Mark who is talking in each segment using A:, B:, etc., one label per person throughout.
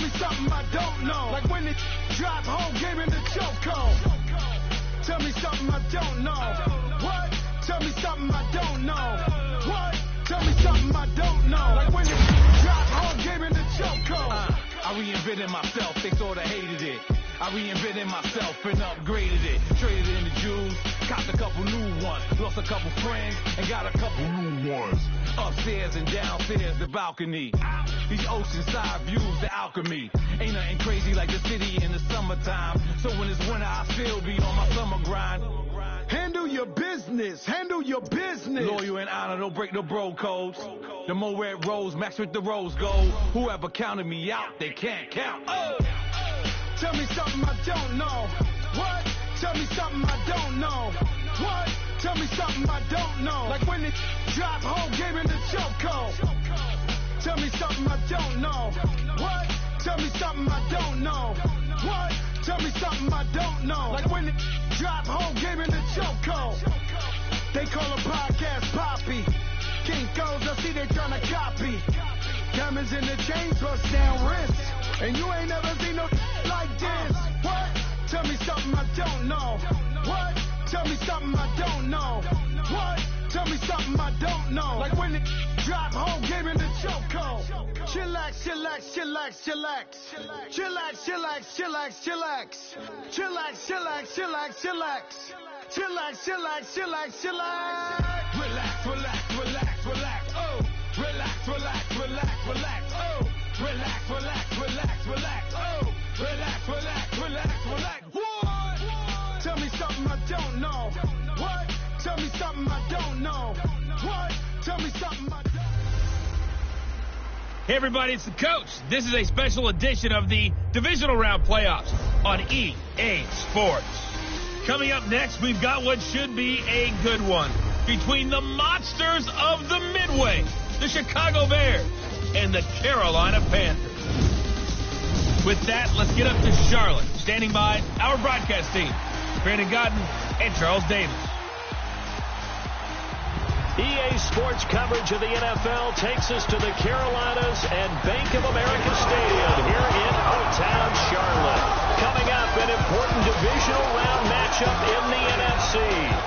A: me something I don't know. Like when it drop whole game in the chokehold. Tell me something I don't know. What? Tell me something I don't know. What? Tell me something I don't know. Like when it drop whole game in the chokehold.
B: I reinvented myself, they thought I hated it. I reinvented myself and upgraded it. Traded in the jewels, copped a couple new ones. Lost a couple friends and got a couple new ones. Upstairs and downstairs, the balcony. These oceanside views, the alchemy. Ain't nothing crazy like the city in the summertime. So when it's winter, I still be on my summer grind.
A: Handle your business. Handle your business.
B: Loyal and honor, don't break no bro codes. The more red rose, max with the rose gold. Whoever counted me out, they can't count. Oh!
A: Tell me something I don't know. What? Tell me something I don't know. What? Tell me something I don't know. Like when it drop whole game in the chokehold. Tell me something I don't know. What? Tell me something I don't know. What? Tell me something I don't know. Like when it drop whole game in the chokehold. They call a podcast Poppy. Kinkos, I see they tryna copy. Diamonds in the chains, bust down wrists. And you ain't never seen no like this. What? Tell me something I don't know. What? Tell me something I don't know. What? Tell me something I don't know. Like when it drop whole game in the chokehold. Chillax, chillax, chillax, chillax. Chillax, chillax, chillax, chillax. Chillax, chillax, chillax, chillax. Chillax, chillax, chillax, chillax.
B: Relax, relax, relax, relax. Oh, relax, relax, relax, relax. Oh, relax, relax, relax, relax. Oh, relax, relax, relax, relax. What?
A: Tell me something I don't know. What? Tell me something I don't know. What? Tell me something I don't know.
C: Hey, everybody, it's the coach. This is a special edition of the Divisional Round Playoffs on EA Sports. Coming up next, we've got what should be a good one between the monsters of the Midway, the Chicago Bears, and the Carolina Panthers. With that, let's get up to Charlotte. Standing by, our broadcast team, Brandon Godden and Charles Davis.
D: EA Sports coverage of the NFL takes us to the Carolinas and Bank of America Stadium here in Oaktown, Charlotte. Coming up, an important divisional round matchup in the NFC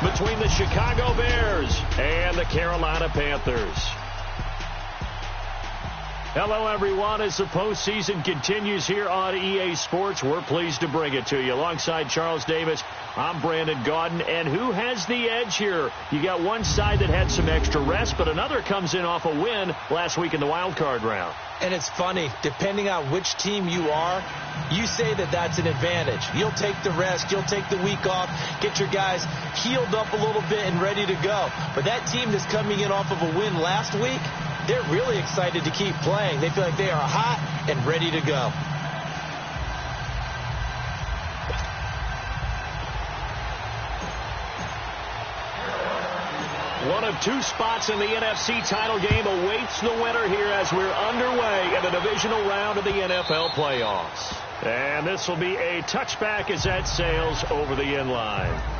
D: between the Chicago Bears and the Carolina Panthers. Hello, everyone. As the postseason continues here on EA Sports, we're pleased to bring it to you. Alongside Charles Davis, I'm Brandon Gaudin. And who has the edge here? You got one side that had some extra rest, but another comes in off a win last week in the wild card round.
E: And it's funny, depending on which team you are, you say that that's an advantage. You'll take the rest, you'll take the week off, get your guys healed up a little bit and ready to go. But that team that's coming in off of a win last week, they're really excited to keep playing. They feel like they are hot and ready to go.
D: One of two spots in the NFC title game awaits the winner here as we're underway in the divisional round of the NFL playoffs. And this will be a touchback as that sails over the end line.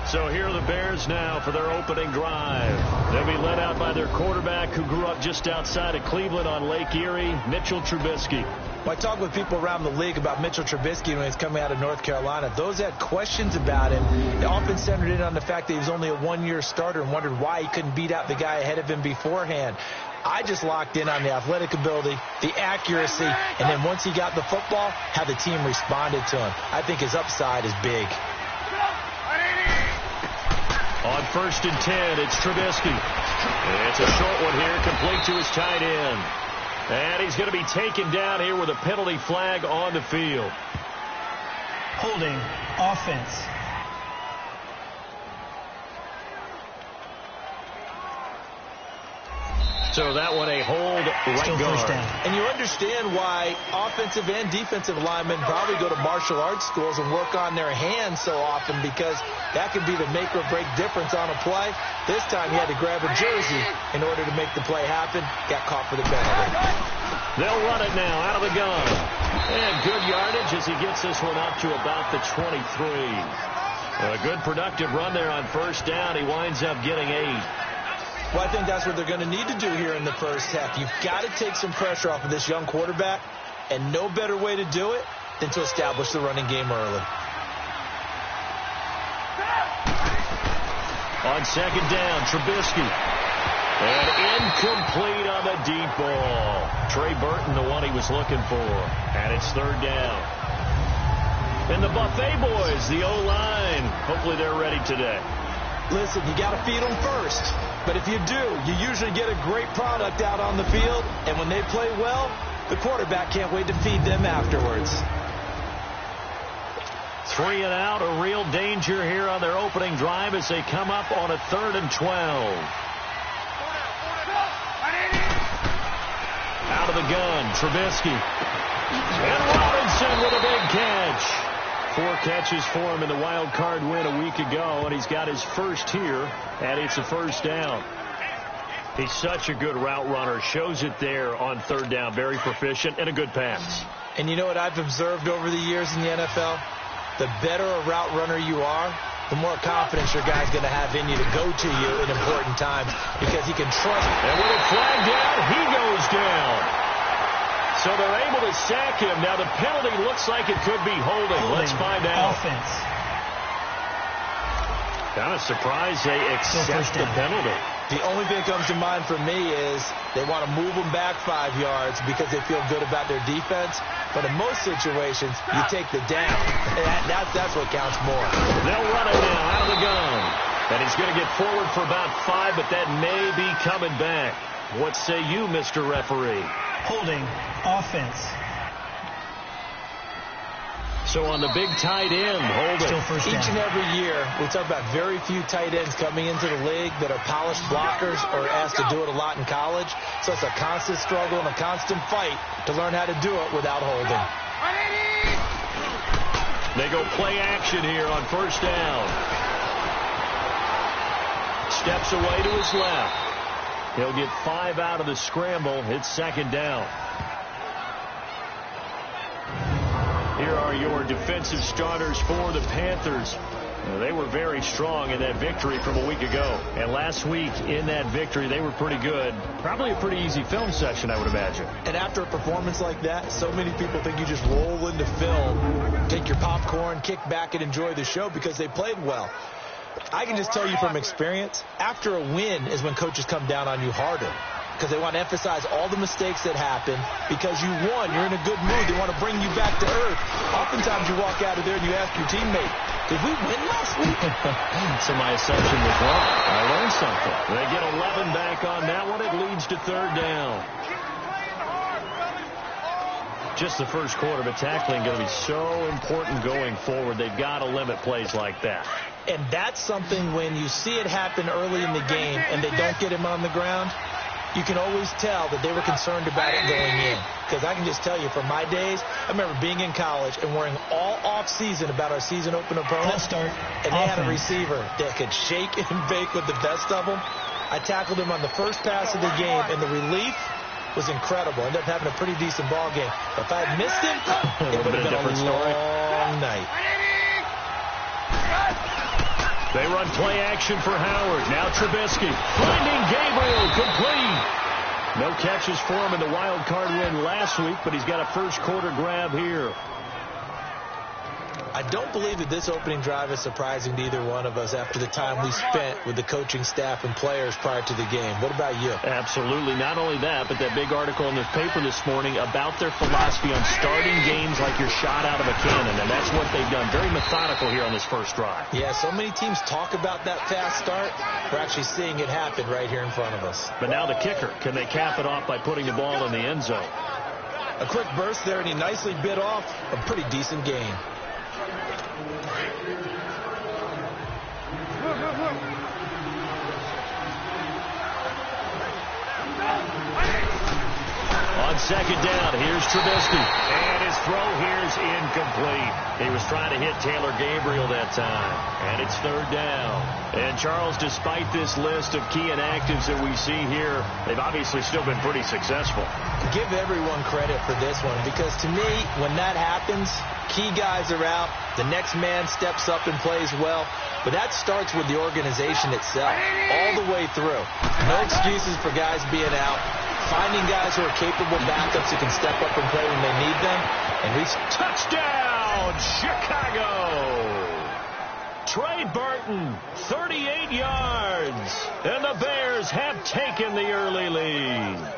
D: So here are the Bears now for their opening drive. They'll be led out by their quarterback who grew up just outside of Cleveland on Lake Erie, Mitchell Trubisky.
E: Well, I talk with people around the league about Mitchell Trubisky when he's coming out of North Carolina. Those that had questions about him, they often centered in on the fact that he was only a one-year starter and wondered why he couldn't beat out the guy ahead of him beforehand. I just locked in on the athletic ability, the accuracy, and then once he got the football, how the team responded to him. I think his upside is big.
D: On 1st and 10, it's Trubisky. It's a short one here, complete to his tight end. And he's going to be taken down here with a penalty flag on the field.
F: Holding offense.
D: So that one a hold right guard.
E: And you understand why offensive and defensive linemen probably go to martial arts schools and work on their hands so often, because that could be the make or break difference on a play. This time he had to grab a jersey in order to make the play happen. Got caught for the penalty.
D: They'll run it now out of the gun. And good yardage as he gets this one up to about the 23. A good productive run there on 1st down. He winds up getting 8.
E: Well, I think that's what they're going to need to do here in the first half. You've got to take some pressure off of this young quarterback. And no better way to do it than to establish the running game early.
D: On second down, Trubisky. And incomplete on the deep ball. Trey Burton, the one he was looking for. And it's third down. And the Buffet boys, the O-line, hopefully they're ready today.
E: Listen, you got to feed them first. But if you do, you usually get a great product out on the field. And when they play well, the quarterback can't wait to feed them afterwards.
D: 3 and out, a real danger here on their opening drive as they come up on a 3rd and 12. Out of the gun, Trubisky. And Robinson with a big catch. 4 catches for him in the wild card win a week ago, and he's got his first here, and it's a first down. He's such a good route runner. Shows it there on 3rd down. Very proficient and a good pass.
E: And you know what I've observed over the years in the NFL? The better a route runner you are, the more confidence your guy's going to have in you to go to you in important times because he can trust.
D: And with a flag down, he goes down. So they're able to sack him. Now the penalty looks like it could be holding. Let's find out.
F: Offense.
D: Kind of surprised they accept the penalty.
E: The only thing that comes to mind for me is they want to move them back 5 yards because they feel good about their defense. But in most situations, you take the down. That's what counts more.
D: They'll run it now out of the gun. And he's going to get forward for about 5, but that may be coming back. What say you, Mr. Referee?
F: Holding. Offense.
D: So on the big tight end, holding.
F: Still first down.
E: Each and every year, we talk about very few tight ends coming into the league that are polished blockers or asked to do it a lot in college. So it's a constant struggle and a constant fight to learn how to do it without holding.
D: They go play action here on first down. Steps away to his left. He'll get 5 out of the scramble. It's second down. Here are your defensive starters for the Panthers. They were very strong in that victory from a week ago. And last week in that victory, they were pretty good. Probably a pretty easy film session, I would imagine.
E: And after a performance like that, so many people think you just roll into film, take your popcorn, kick back, and enjoy the show because they played well. I can just tell you from experience, after a win is when coaches come down on you harder because they want to emphasize all the mistakes that happen because you won. You're in a good mood. They want to bring you back to earth. Oftentimes you walk out of there and you ask your teammate, did we win last week?
D: So my assumption was wrong. I learned something. They get 11 back on that one. It leads to third down. Just the first quarter, but tackling going to be so important going forward. They've got to limit plays like that.
E: And that's something when you see it happen early in the game and they don't get him on the ground, you can always tell that they were concerned about it going in. Because I can just tell you from my days, I remember being in college and worrying all off-season about our season opener opponent. And they had a receiver that could shake and bake with the best of them. I tackled him on the first pass of the game, and the relief was incredible. Ended up having a pretty decent ball game. But if I had missed him, it would have been a long night.
D: They run play action for Howard. Now Trubisky finding Gabriel complete. No catches for him in the wild card win last week, but he's got a first quarter grab here.
E: I don't believe that this opening drive is surprising to either one of us after the time we spent with the coaching staff and players prior to the game. What about you?
D: Absolutely. Not only that, but that big article in the paper this morning about their philosophy on starting games like you're shot out of a cannon, and that's what they've done. Very methodical here on this first drive.
E: Yeah, so many teams talk about that fast start. We're actually seeing it happen right here in front of us.
D: But now the kicker. Can they cap it off by putting the ball in the end zone?
E: A quick burst there, and he nicely bit off a pretty decent gain.
D: On second down, here's Trubisky. And his throw here is incomplete. He was trying to hit Taylor Gabriel that time. And it's third down. And Charles, despite this list of key inactives that we see here, they've obviously still been pretty successful.
E: Give everyone credit for this one because to me, when that happens, key guys are out. The next man steps up and plays well. But that starts with the organization itself all the way through. No excuses for guys being out. finding guys who are capable backups who can step up and play when they need them. And reach.
D: Touchdown, Chicago! Trey Burton, 38 yards. And the Bears have taken the early lead.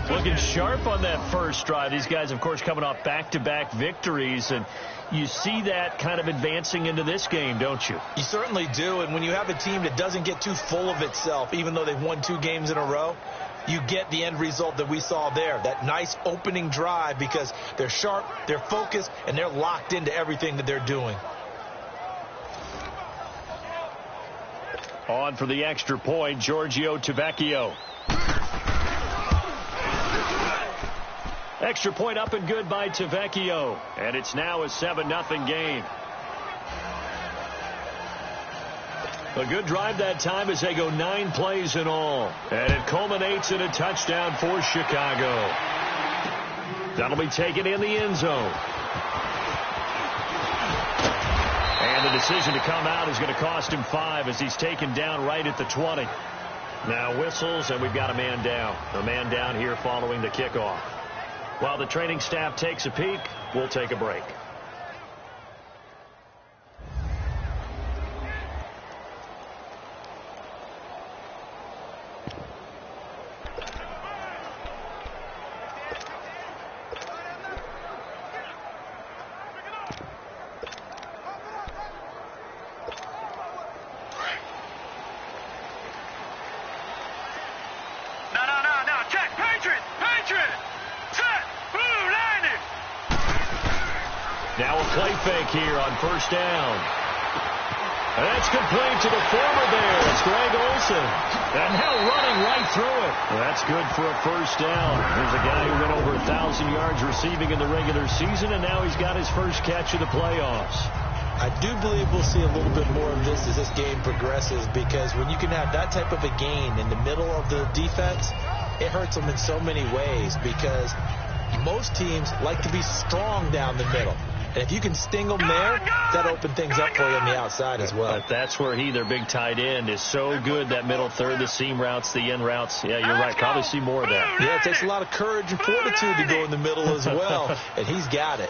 D: Looking sharp on that first drive. These guys, of course, coming off back-to-back victories, and you see that kind of advancing into this game, don't you?
E: You certainly do, and when you have a team that doesn't get too full of itself, even though they've won 2 games in a row, you get the end result that we saw there, that nice opening drive, because they're sharp, they're focused, and they're locked into everything that they're doing.
D: On for the extra point, Giorgio Tavecchio. Extra point up and good by Tavecchio. And it's now a 7-0 game. A good drive that time as they go 9 plays in all. And it culminates in a touchdown for Chicago. That'll be taken in the end zone. And the decision to come out is going to cost him 5 as he's taken down right at the 20. Now whistles, and we've got a man down. A man down here following the kickoff. While the training staff takes a peek, we'll take a break. Now a play fake here on first down. And that's complete to the former Bears, Greg Olsen. And now running right through it. That's good for a first down. Here's a guy who went over 1,000 yards receiving in the regular season, and now he's got his first catch of the playoffs.
E: I do believe we'll see a little bit more of this as this game progresses, because when you can have that type of a gain in the middle of the defense, it hurts them in so many ways, because most teams like to be strong down the middle. And if you can sting them there, that opens things up for you on the outside as well.
D: But that's where their big tight end, is so good, that middle third, the seam routes, the end routes. Yeah, you're right. Probably see more of that.
E: Yeah, it takes a lot of courage and fortitude to go in the middle as well, and he's got it.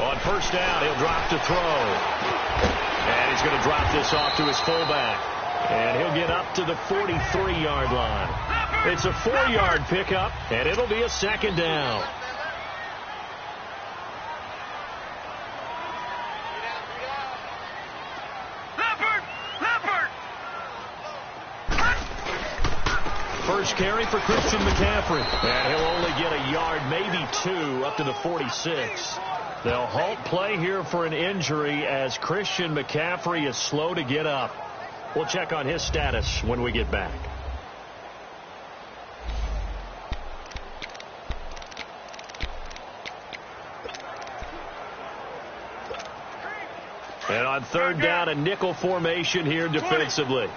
D: On first down, he'll drop to throw. And he's going to drop this off to his fullback. And he'll get up to the 43-yard line. It's a 4-yard pickup, and it'll be a second down. First carry for Christian McCaffrey. And he'll only get a yard, maybe 2, up to the 46. They'll halt play here for an injury as Christian McCaffrey is slow to get up. We'll check on his status when we get back. And on third down, a nickel formation here defensively.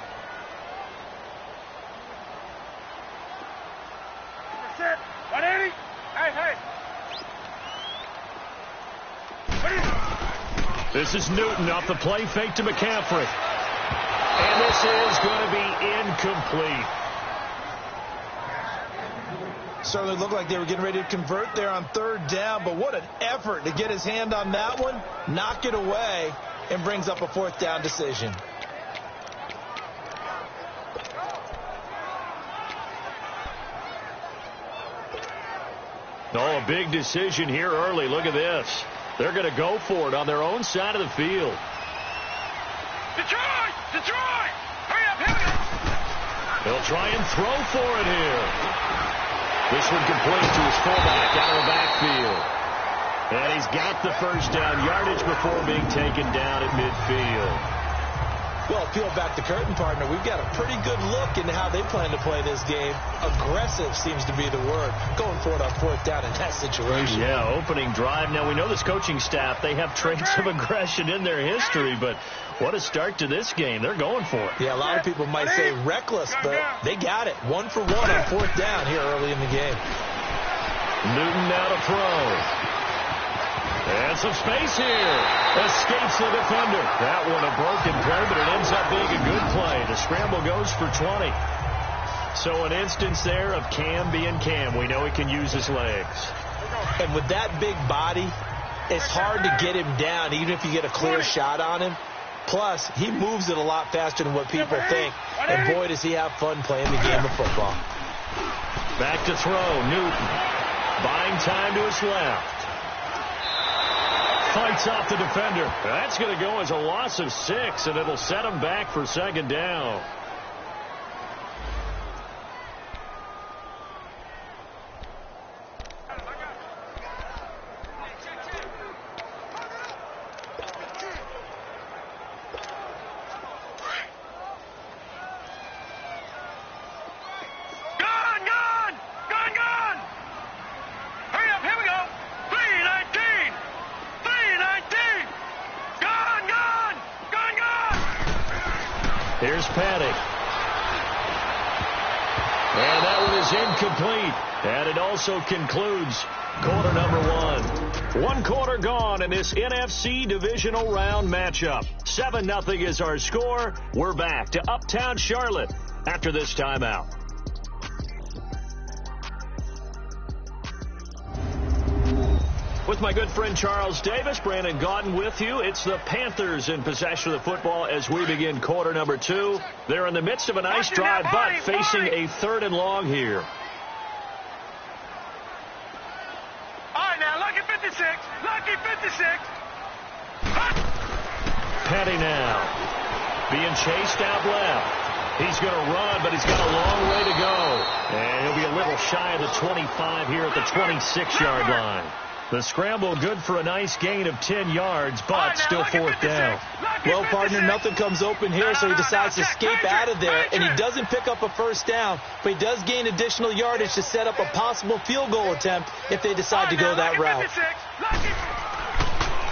D: This is Newton off the play fake to McCaffrey. And this is going to be incomplete.
E: Certainly looked like they were getting ready to convert there on third down, but what an effort to get his hand on that one, knock it away, and brings up a fourth down decision.
D: Oh, a big decision here early. Look at this. They're going to go for it on their own side of the field.
A: Detroit! Detroit! Hurry up, hurry up!
D: They'll try and throw for it here. This one complete to his fullback out of the backfield. And he's got the first down, yardage before being taken down at midfield.
E: Well, peel back the curtain, partner. We've got a pretty good look into how they plan to play this game. Aggressive seems to be the word. Going for it on fourth down in that situation.
D: Yeah, opening drive. Now, we know this coaching staff, they have traits of aggression in their history, but what a start to this game. They're going for it.
E: Yeah, a lot of people might say reckless, but they got it. 1 for 1 on fourth down here early in the game.
D: Newton now to throw. And some space here. Escapes the defender. That one a broken play, but it ends up being a good play. The scramble goes for 20. So an instance there of Cam being Cam. We know he can use his legs.
E: And with that big body, it's hard to get him down, even if you get a clear shot on him. Plus, he moves it a lot faster than what people think. And boy, does he have fun playing the game of football.
D: Back to throw. Newton buying time to his left. Fights off the defender. That's going to go as a loss of 6, and it'll set him back for second down. Here's Patty. And that one is incomplete. And it also concludes quarter number 1. 1 quarter gone in this NFC divisional round matchup. 7-0 is our score. We're back to Uptown Charlotte after this timeout. With my good friend Charles Davis, Brandon Gaudin with you. It's the Panthers in possession of the football as we begin quarter number 2. They're in the midst of a nice drive, but facing a 3rd and long here.
A: All right, now, lucky 56. Lucky 56.
D: Petty now being chased out left. He's going to run, but he's got a long way to go. And he'll be a little shy of the 25 here at the 26-yard line. The scramble good for a nice gain of 10 yards, but still 4th down.
E: Well, partner, nothing comes open here, so he decides to escape out of there, and he doesn't pick up a 1st down, but he does gain additional yardage to set up a possible field goal attempt if they decide to go that route.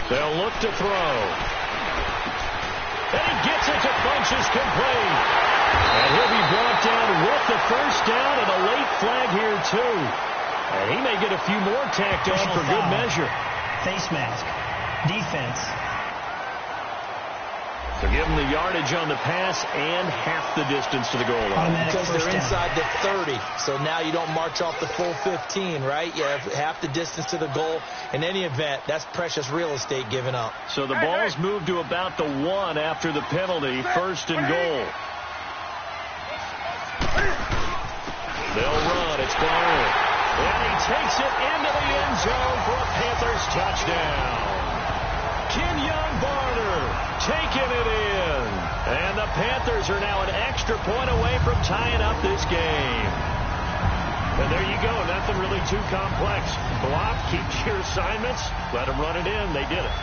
D: They'll look to throw. And he gets it to Funchess complete. And he'll be brought down with the 1st down and a late flag here, too. And he may get a few more tacked on for good measure.
F: Face mask. Defense.
D: So give them the yardage on the pass and half the distance to the goal line.
E: Because they're inside the 30. So now you don't march off the full 15, right? You have half the distance to the goal. In any event, that's precious real estate given up.
D: So the ball's moved to about the 1 after the penalty. 1st and goal. They'll run. It's Barner. And he takes it into the end zone for a Panthers touchdown. Kenyon Barner taking it in. And the Panthers are now an extra point away from tying up this game. And there you go. Nothing really too complex. Block, keep your assignments, let them run it in. They did it.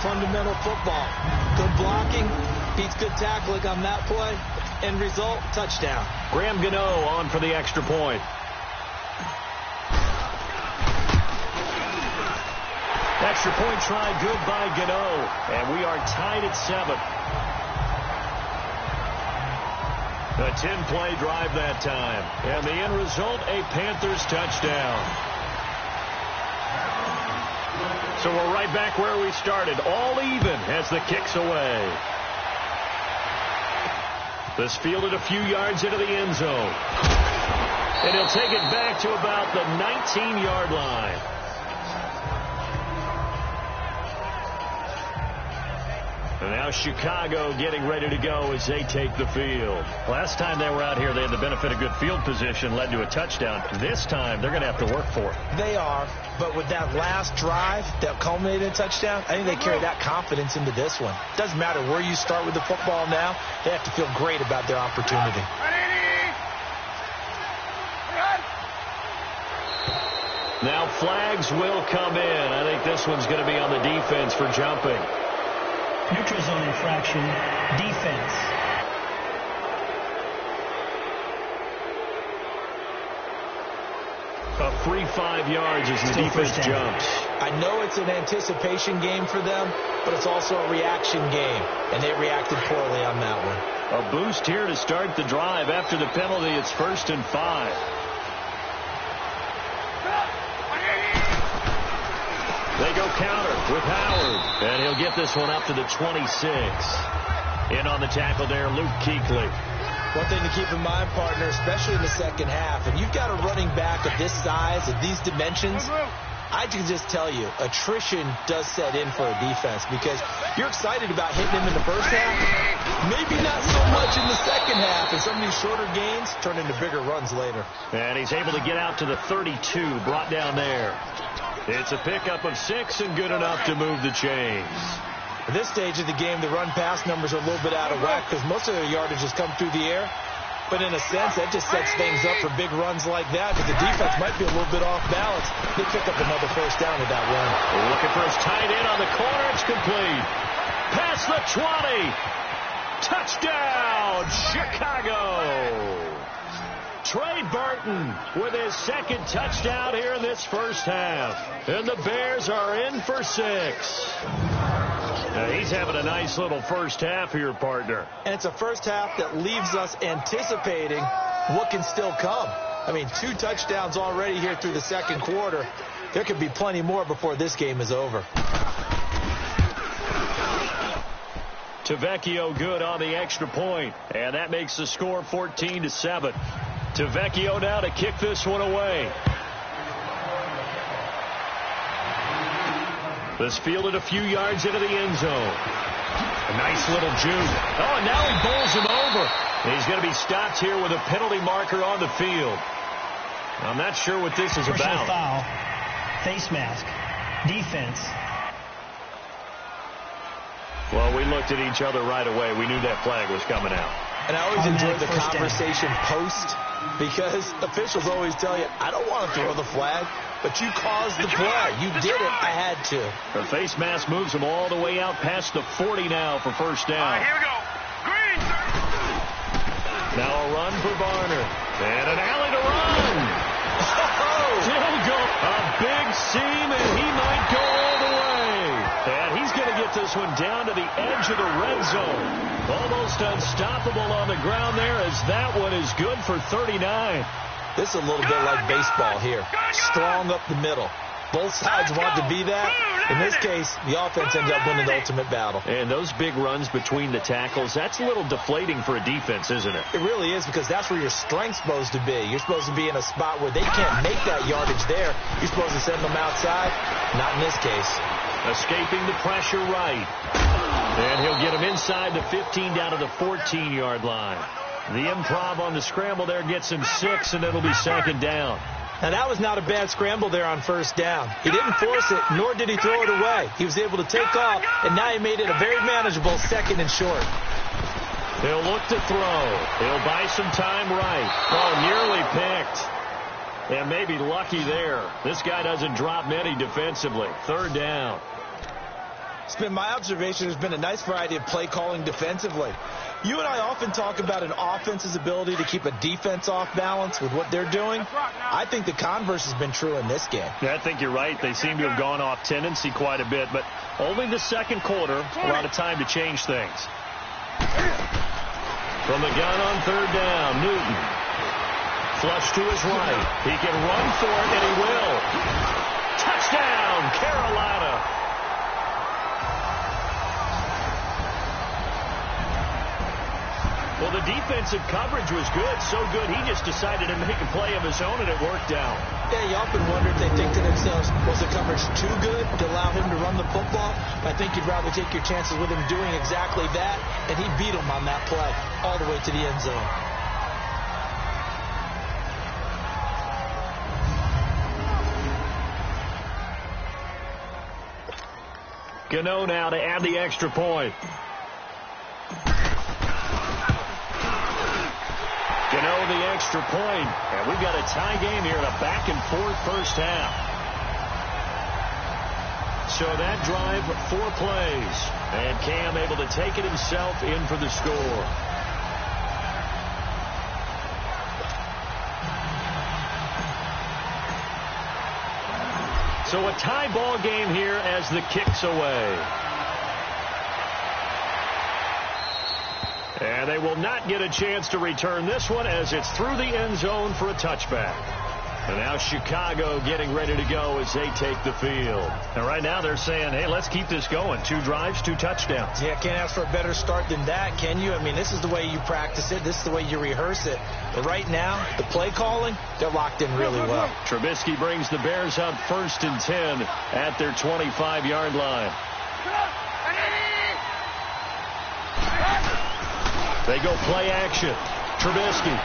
E: Fundamental football. Good blocking beats good tackling on that play. End result, touchdown.
D: Graham Gano on for the extra point. Extra point try good by Gano. And we are tied at 7. A 10-play drive that time. And the end result, a Panthers touchdown. So we're right back where we started. All even as the kick's away. This fielded a few yards into the end zone. And he'll take it back to about the 19-yard line. And now Chicago getting ready to go as they take the field. Last time they were out here, they had the benefit of good field position, led to a touchdown. This time, they're going to have to work for it.
E: They are, but with that last drive that culminated in a touchdown, I think they carry that confidence into this one. Doesn't matter where you start with the football now, they have to feel great about their opportunity.
D: Now flags will come in. I think this one's going to be on the defense for jumping.
F: Neutral zone infraction, defense.
D: A free 5 yards as the defense jumps.
E: I know it's an anticipation game for them, but it's also a reaction game, and they reacted poorly on that one.
D: A boost here to start the drive. After the penalty, it's 1st and 5. They go counter with Howard. And he'll get this one up to the 26. In on the tackle there, Luke Kuechly.
E: One thing to keep in mind, partner, especially in the second half, and you've got a running back of this size, of these dimensions, I can just tell you, attrition does set in for a defense because you're excited about hitting him in the first half, maybe not so much in the second half, and some of these shorter gains turn into bigger runs later.
D: And he's able to get out to the 32, brought down there. It's a pickup of 6 and good enough to move the chains.
E: At this stage of the game, the run-pass numbers are a little bit out of whack because most of their yardage has come through the air. But in a sense, that just sets things up for big runs like that because the defense might be a little bit off balance. They pick up another first down with that run.
D: Looking for his tight end on the corner. It's complete. Past the 20. Touchdown, Chicago. Trey Burton with his second touchdown here in this first half. And the Bears are in for 6. He's having a nice little first half here, partner.
E: And it's a first half that leaves us anticipating what can still come. I mean, 2 touchdowns already here through the second quarter. There could be plenty more before this game is over.
D: Tavecchio good on the extra point, and that makes the score 14-7. Tavecchio now to kick this one away. This fielded a few yards into the end zone. A nice little juke. Oh, and now he bowls him over. And he's going to be stopped here with a penalty marker on the field. I'm not sure what this is
F: Personal
D: about.
F: foul, face mask, defense.
D: Well, we looked at each other right away. We knew that flag was coming out.
E: And I always enjoy the
F: First down.
E: conversation post because officials always tell you, I don't want to throw the flag, but you caused the play. You did it. I had to.
D: The face mask moves him all the way out past the 40 now for first down.
A: All right, here we go. Green, sir.
D: Now a run for Varner. And an alley to run. Still go. A big seam, and he might go all the way. And he's going to get this one down to the edge of the red zone. Almost unstoppable on the ground there as that one is good for 39.
E: This is a little bit like baseball here. Strong up the middle. Both sides want to be that. In this case, the offense ends up winning the ultimate battle.
D: And those big runs between the tackles, that's a little deflating for a defense, isn't it?
E: It really is because that's where your strength's supposed to be. You're supposed to be in a spot where they can't make that yardage there. You're supposed to send them outside. Not in this case.
D: Escaping the pressure right. And he'll get him inside the 15 down to the 14-yard line. The improv on the scramble there gets him 6, and it'll be second down.
E: Now, that was not a bad scramble there on first down. He didn't force it, nor did he throw it away. He was able to take off, and now he made it a very manageable second and short.
D: He'll look to throw. He'll buy some time right. Oh, nearly picked. And maybe lucky there. This guy doesn't drop many defensively. Third down.
E: It's been my observation there's been a nice variety of play calling defensively. You and I often talk about an offense's ability to keep a defense off balance with what they're doing. I think the converse has been true in this game.
D: Yeah, I think you're right. They seem to have gone off tendency quite a bit, but only the second quarter, a lot of time to change things. From the gun on third down, Newton. Flush to his right. He can run for it, and he will. Touchdown, Carolina. Well, the defensive coverage was good, so good he just decided to make a play of his own, and it worked out.
E: Yeah, you often wonder if they think to themselves, was the coverage too good to allow him to run the football? I think you'd rather take your chances with him doing exactly that, and he beat him on that play all the way to the end zone.
D: Gano now to add the extra point. Gano the extra point. And we've got a tie game here in a back-and-forth first half. So that drive, 4 plays. And Cam able to take it himself in for the score. So a tie ball game here as the kick's away. And they will not get a chance to return this one as it's through the end zone for a touchback. And now Chicago getting ready to go as they take the field. And right now they're saying, hey, let's keep this going. 2 drives, 2 touchdowns.
E: Yeah, can't ask for a better start than that, can you? I mean, this is the way you practice it. This is the way you rehearse it. But right now, the play calling, they're locked in really well.
D: Trubisky brings the Bears up 1st and 10 at their 25-yard line. They go play action. Trubisky.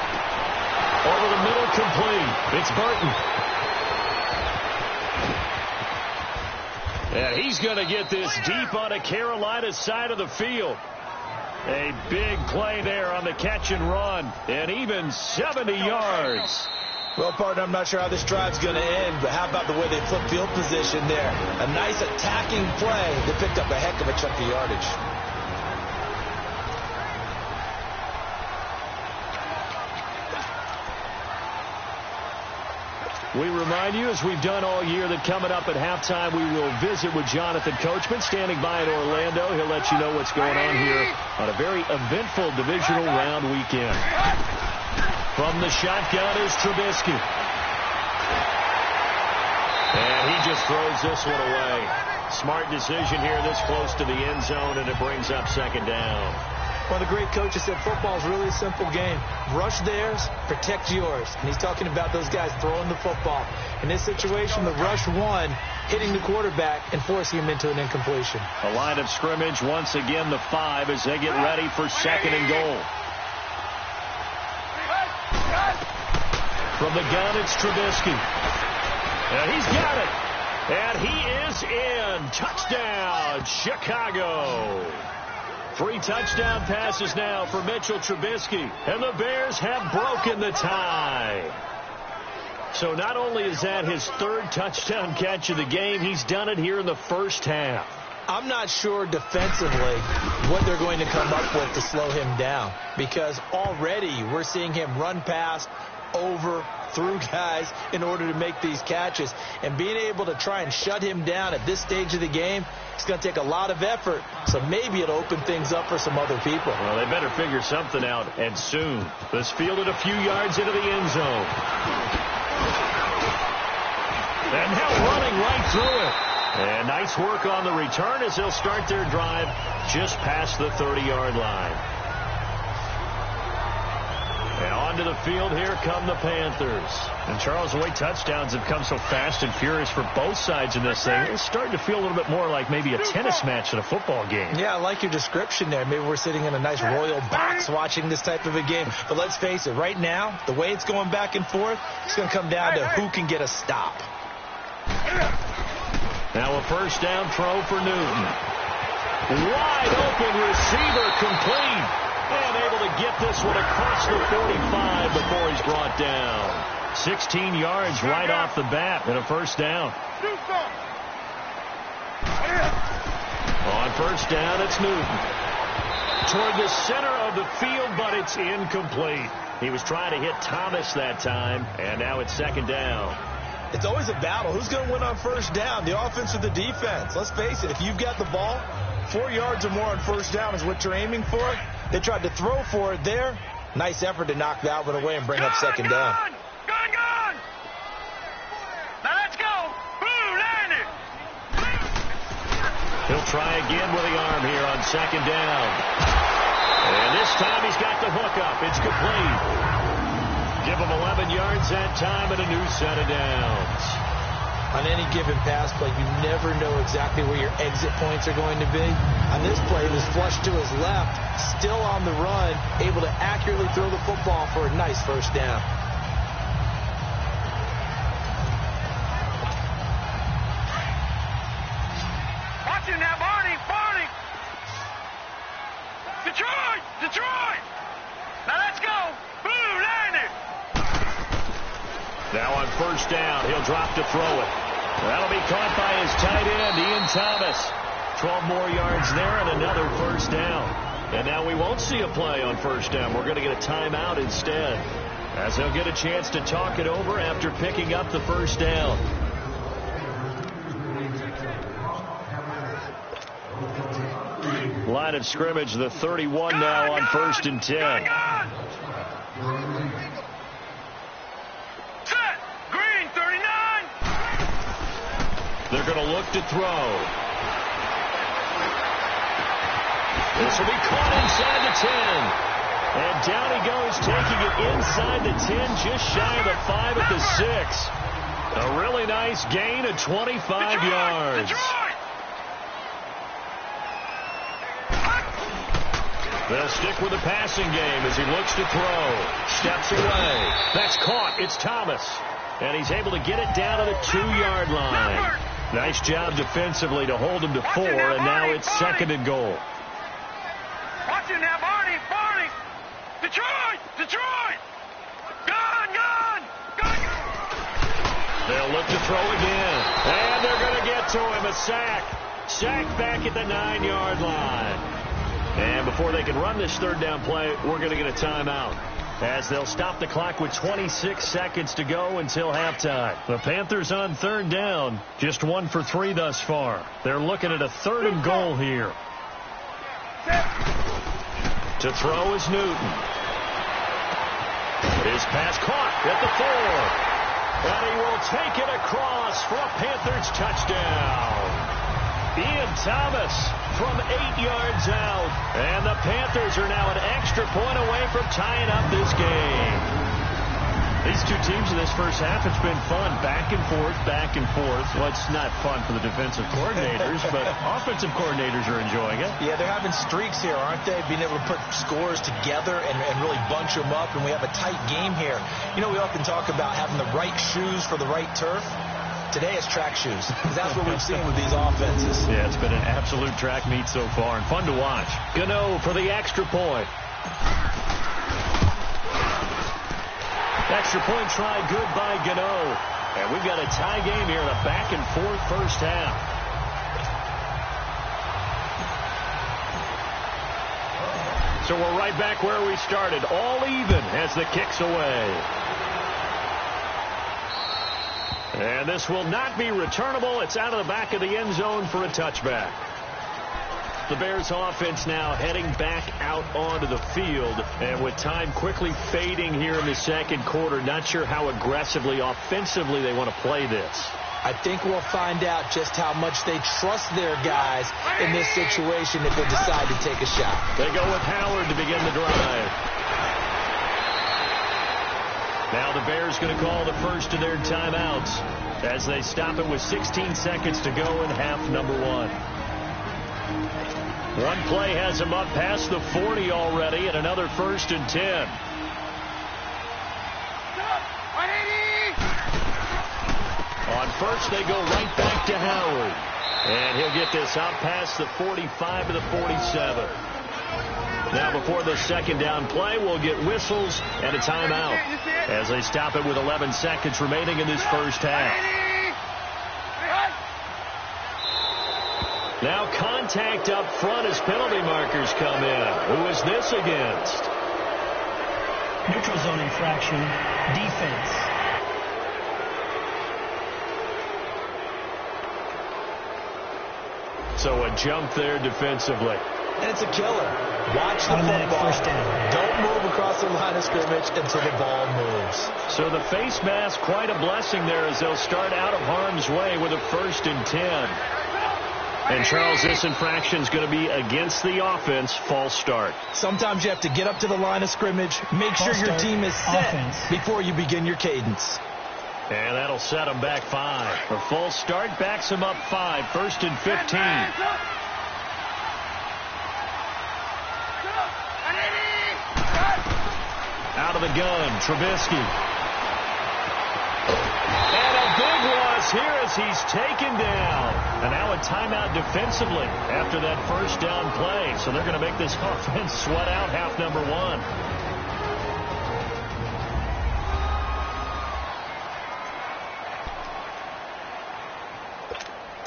D: Over the middle, complete. It's Burton. And he's going to get this deep on a Carolina side of the field. A big play there on the catch and run. And even 70 yards.
E: Well, partner, I'm not sure how this drive's going to end, but how about the way they flip field position there? A nice attacking play. They picked up a heck of a chunk of yardage.
D: We remind you, as we've done all year, that coming up at halftime, we will visit with Jonathan Coachman, standing by in Orlando. He'll let you know what's going on here on a very eventful divisional round weekend. From the shotgun is Trubisky. And he just throws this one away. Smart decision here this close to the end zone, and it brings up 2nd down.
E: One of the great coaches said football is really a simple game. Rush theirs, protect yours. And he's talking about those guys throwing the football. In this situation, the rush one, hitting the quarterback and forcing him into an incompletion.
D: A line of scrimmage, once again the 5 as they get ready for 2nd and goal. From the gun, it's Trubisky. And he's got it. And he is in. Touchdown, Chicago. 3 touchdown passes now for Mitchell Trubisky. And the Bears have broken the tie. So not only is that his 3rd touchdown catch of the game, he's done it here in the first half.
E: I'm not sure defensively what they're going to come up with to slow him down, because already we're seeing him run past, over, through guys in order to make these catches. And being able to try and shut him down at this stage of the game, it's going to take a lot of effort. So maybe it'll open things up for some other people.
D: Well, they better figure something out, and soon. This fielded a few yards into the end zone. And now running right through it. And nice work on the return as they'll start their drive just past the 30-yard line. And onto the field, here come the Panthers. And Charles, the way touchdowns have come so fast and furious for both sides in this thing, it's starting to feel a little bit more like maybe a tennis match at a football game.
E: Yeah, I like your description there. Maybe we're sitting in a nice royal box watching this type of a game. But let's face it, right now, the way it's going back and forth, it's going to come down to who can get a stop.
D: Now a first down throw for Newton. Wide open receiver, complete. And able to get this one across the 45 before he's brought down. 16 yards right off the bat and a first down. On first down, it's Newton. Toward the center of the field, but it's incomplete. He was trying to hit Thomas that time, and now it's 2nd down.
E: It's always a battle. Who's going to win on first down, the offense or the defense? Let's face it, if you've got the ball, 4 yards or more on first down is what you're aiming for. They tried to throw for it there. Nice effort to knock that one away and bring up 2nd down.
A: Gone! Now let's go! Blue landed!
D: He'll try again with the arm here on 2nd down. And this time he's got the hook up. It's complete. Give him 11 yards that time and a new set of downs.
E: On any given pass play, you never know exactly where your exit points are going to be. On this play, it was flushed to his left, still on the run, able to accurately throw the football for a nice first down.
A: Watch him now, Barney! Detroit! Now let's go! Blue landed!
D: Now on first down, he'll drop to throw it. That'll be caught by his tight end, Ian Thomas. 12 more yards there and another first down. And now we won't see a play on first down. We're going to get a timeout instead, as they'll get a chance to talk it over after picking up the first down. Line of scrimmage, the 31 now on 1st and 10.
A: Set! Green!
D: They're going to look to throw. This will be caught inside the 10. And down he goes, taking it inside the 10, just shy of the 5 at the 6. A really nice gain of 25 yards. They'll stick with the passing game as he looks to throw. Steps away. That's caught. It's Thomas. And he's able to get it down to the 2-yard line. Nice job defensively to hold him to 4, and now it's 2nd and goal.
A: Watch it now, Barney! Detroit! Gone!
D: They'll look to throw again. And they're going to get to him. A sack. Sack back at the 9-yard line. And before they can run this 3rd down play, we're going to get a timeout, as they'll stop the clock with 26 seconds to go until halftime. The Panthers on 3rd down, just 1 for 3 thus far. They're looking at a 3rd and goal here. To throw is Newton. His pass caught at the 4. And he will take it across for a Panthers touchdown. Ian Thomas from 8 yards out. And the Panthers are now an extra point away from tying up this game. These two teams in this first half, it's been fun. Back and forth. Well, it's not fun for the defensive coordinators, but offensive coordinators are enjoying it.
E: Yeah, they're having streaks here, aren't they? Being able to put scores together and really bunch them up, and we have a tight game here. You know, we often talk about having the right shoes for the right turf. Today it's track shoes, because that's what we've seen with these offenses.
D: Yeah, it's been an absolute track meet so far, and fun to watch. Gano for the extra point. Extra point try good by Gano. And we've got a tie game here in a back-and-forth first half. So we're right back where we started, all even as the kick's away. And this will not be returnable. It's out of the back of the end zone for a touchback. The Bears offense now heading back out onto the field. And with time quickly fading here in the second quarter, not sure how aggressively, offensively they want to play this.
E: I think we'll find out just how much they trust their guys in this situation if they decide to take a shot.
D: They go with Howard to begin the drive. Now the Bears going to call the first of their timeouts as they stop it with 16 seconds to go in half number 1. One play has them up past the 40 already, and another 1st and 10. On first, they go right back to Howard. And he'll get this out past the 45 to the 47. Now before the 2nd down play, we'll get whistles and a timeout as they stop it with 11 seconds remaining in this first half. Now contact up front as penalty markers come in. Who is this against?
F: Neutral zone infraction, defense.
D: So a jump there defensively.
E: And it's a killer. Watch the
F: Automatic
E: football.
F: first down.
E: Don't move across the line of scrimmage until the ball moves.
D: So the face mask, quite a blessing there as they'll start out of harm's way with a 1st and 10. And, Charles, this infraction is going to be against the offense. False start.
E: Sometimes you have to get up to the line of scrimmage, make sure your team is set before you begin your cadence.
D: And that'll set them back 5. A false start backs them up 5. 1st and 15. Out of the gun, Trubisky. And a big loss here as he's taken down. And now a timeout defensively after that 1st down play. So they're going to make this offense sweat out half number 1.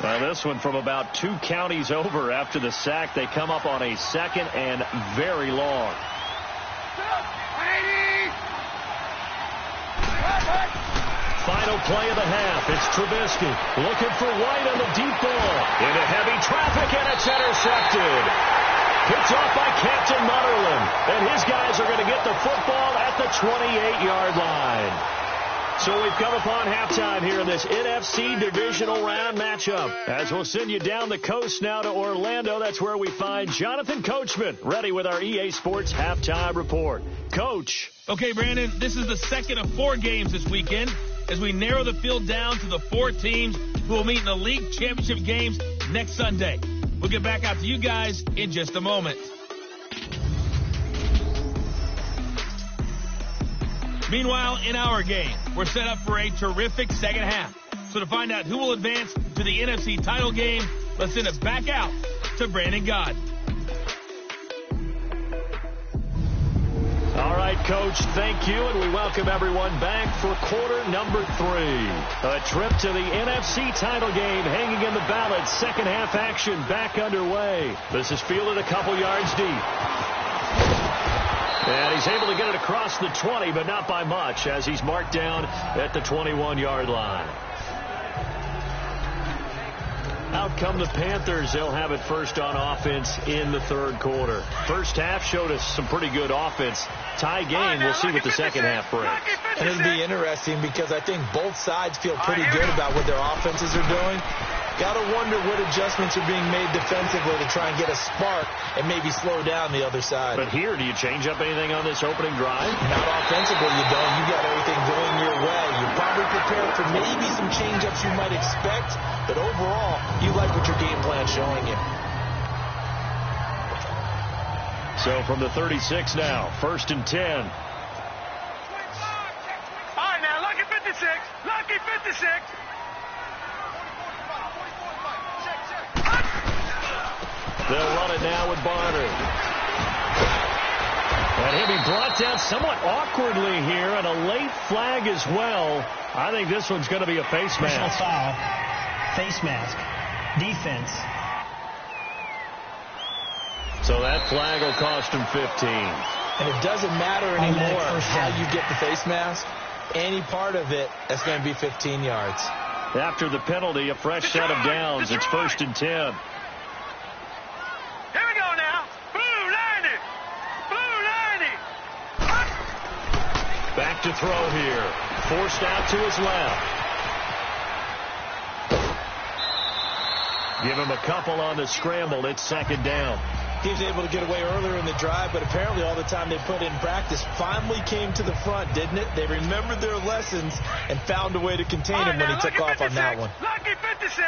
D: Well, this one from about 2 counties over after the sack. They come up on a 2nd and very long. Final play of the half. It's Trubisky looking for White on the deep ball. Into heavy traffic, and it's intercepted. Picked off by Captain Mutterland. And his guys are going to get the football at the 28-yard line. So we've come upon halftime here in this NFC divisional round matchup. As we'll send you down the coast now to Orlando, that's where we find Jonathan Coachman ready with our EA Sports halftime report. Coach.
C: Okay, Brandon, this is the second of 4 games this weekend as we narrow the field down to the 4 teams who will meet in the league championship games next Sunday. We'll get back out to you guys in just a moment. Meanwhile, in our game, we're set up for a terrific second half. So to find out who will advance to the NFC title game, let's send it back out to Brandon Gaud.
D: All right, Coach, thank you, and we welcome everyone back for quarter number 3. A trip to the NFC title game hanging in the balance. Second half action back underway. This is fielded a couple yards deep. And he's able to get it across the 20, but not by much, as he's marked down at the 21-yard line. Out come the Panthers. They'll have it first on offense in the third quarter. First half showed us some pretty good offense. Tie game. We'll see what the second half brings.
E: And it'll be interesting because I think both sides feel pretty good about what their offenses are doing. Got to wonder what adjustments are being made defensively to try and get a spark and maybe slow down the other side.
D: But here, do you change up anything on this opening drive?
E: Not offensively, you don't. You got everything going your way. You're probably prepared for maybe some change-ups you might expect, but overall, you like what your game plan's showing you.
D: So from the 36 now, 1st and 10.
A: All right, now, lucky 56. Lucky 56.
D: They'll run it now with Barner. And he'll be brought down somewhat awkwardly here, and a late flag as well. I think this one's going to be a face mask.
F: Personal foul, face mask, defense.
D: So that flag will cost him 15.
E: And it doesn't matter anymore how you get the face mask. Any part of it, that's going to be 15 yards.
D: After the penalty, a fresh set of downs. It's 1st and 10.
A: Here we go now. Blue 90. Blue 90.
D: Back to throw here. Forced out to his left. Give him a couple on the scramble. It's 2nd down.
E: He was able to get away earlier in the drive, but apparently all the time they put in practice finally came to the front, didn't it? They remembered their lessons and found a way to contain him when he took off on that one.
A: Lucky 56.